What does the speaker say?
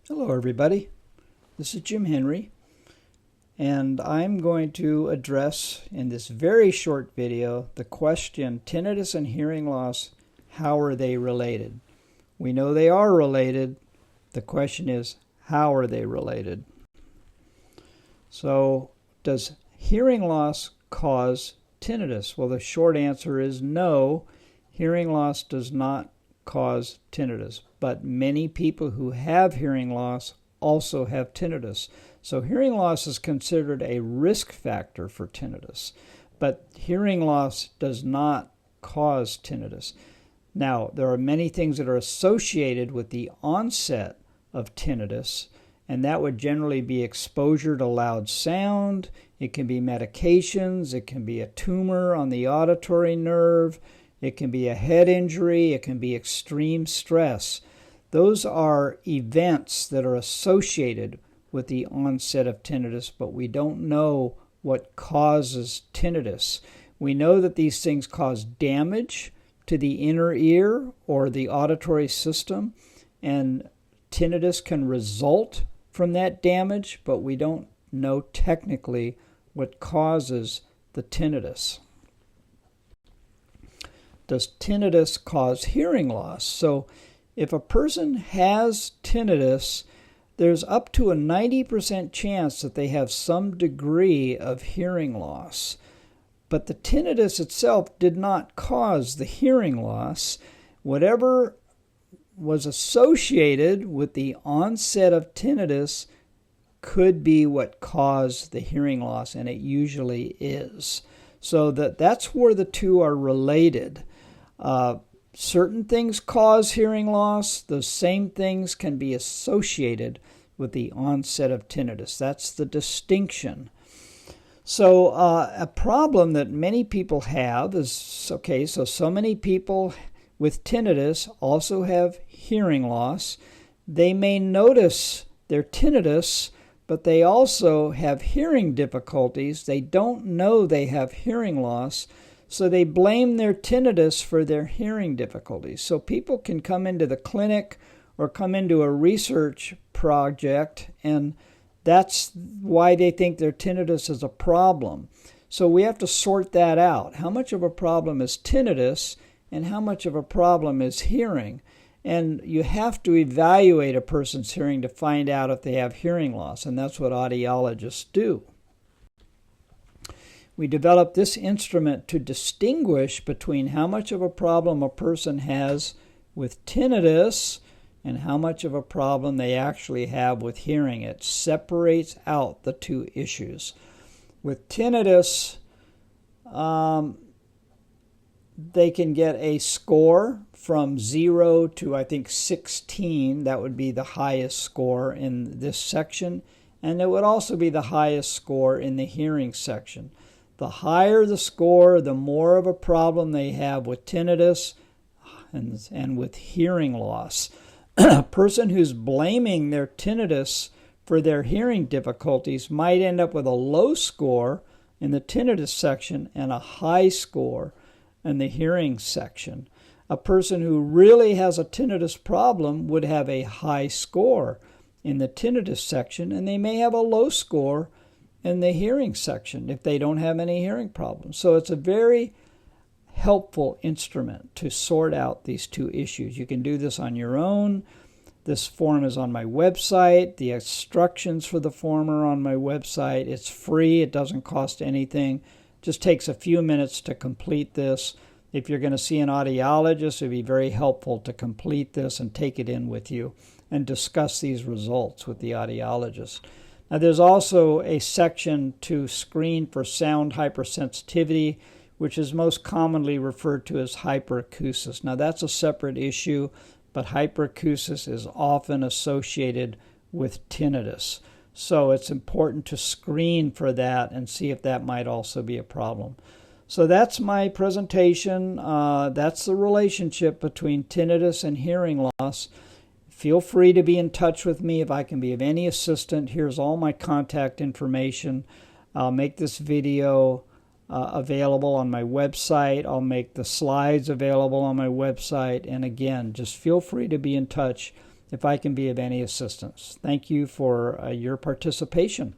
Hello everybody, this is Jim Henry, and I'm going to address in this very short video the question, tinnitus and hearing loss, how are they related? We know they are related. The question is, how are they related? So, does hearing loss cause tinnitus? Well, the short answer is no, hearing loss does not cause tinnitus, but many people who have hearing loss also have tinnitus. So hearing loss is considered a risk factor for tinnitus, but hearing loss does not cause tinnitus. Now, there are many things that are associated with the onset of tinnitus, and that would generally be exposure to loud sound. It can be medications, it can be a tumor on the auditory nerve, it can be a head injury, it can be extreme stress. Those are events that are associated with the onset of tinnitus, but we don't know what causes tinnitus. We know that these things cause damage to the inner ear or the auditory system, and tinnitus can result from that damage, but we don't know technically what causes the tinnitus. Does tinnitus cause hearing loss? So if a person has tinnitus, there's up to a 90% chance that they have some degree of hearing loss. But the tinnitus itself did not cause the hearing loss. Whatever was associated with the onset of tinnitus could be what caused the hearing loss, and it usually is. So that's where the two are related. Certain things cause hearing loss. Those same things can be associated with the onset of tinnitus. That's the distinction. So a problem that many people have is, so many people with tinnitus also have hearing loss. They may notice their tinnitus, but they also have hearing difficulties. They don't know they have hearing loss, so they blame their tinnitus for their hearing difficulties. So people can come into the clinic or come into a research project, and that's why they think their tinnitus is a problem. So we have to sort that out. How much of a problem is tinnitus and how much of a problem is hearing? And you have to evaluate a person's hearing to find out if they have hearing loss, and that's what audiologists do. We developed this instrument to distinguish between how much of a problem a person has with tinnitus and how much of a problem they actually have with hearing. It separates out the two issues. With tinnitus, they can get a score from 0 to, I think, 16. That would be the highest score in this section. And it would also be the highest score in the hearing section. The higher the score, the more of a problem they have with tinnitus and with hearing loss. A person who's blaming their tinnitus for their hearing difficulties might end up with a low score in the tinnitus section and a high score in the hearing section. A person who really has a tinnitus problem would have a high score in the tinnitus section, and they may have a low score in the hearing section if they don't have any hearing problems. So it's a very helpful instrument to sort out these two issues. You can do this on your own. This form is on my website. The instructions for the form are on my website. It's free. It doesn't cost anything. It just takes a few minutes to complete this. If you're going to see an audiologist, it would be very helpful to complete this and take it in with you and discuss these results with the audiologist. Now, there's also a section to screen for sound hypersensitivity, which is most commonly referred to as hyperacusis. Now, that's a separate issue, but hyperacusis is often associated with tinnitus. So it's important to screen for that and see if that might also be a problem. So that's my presentation. That's the relationship between tinnitus and hearing loss. Feel free to be in touch with me if I can be of any assistance. Here's all my contact information. I'll make this video available on my website. I'll make the slides available on my website. And again, just feel free to be in touch if I can be of any assistance. Thank you for your participation.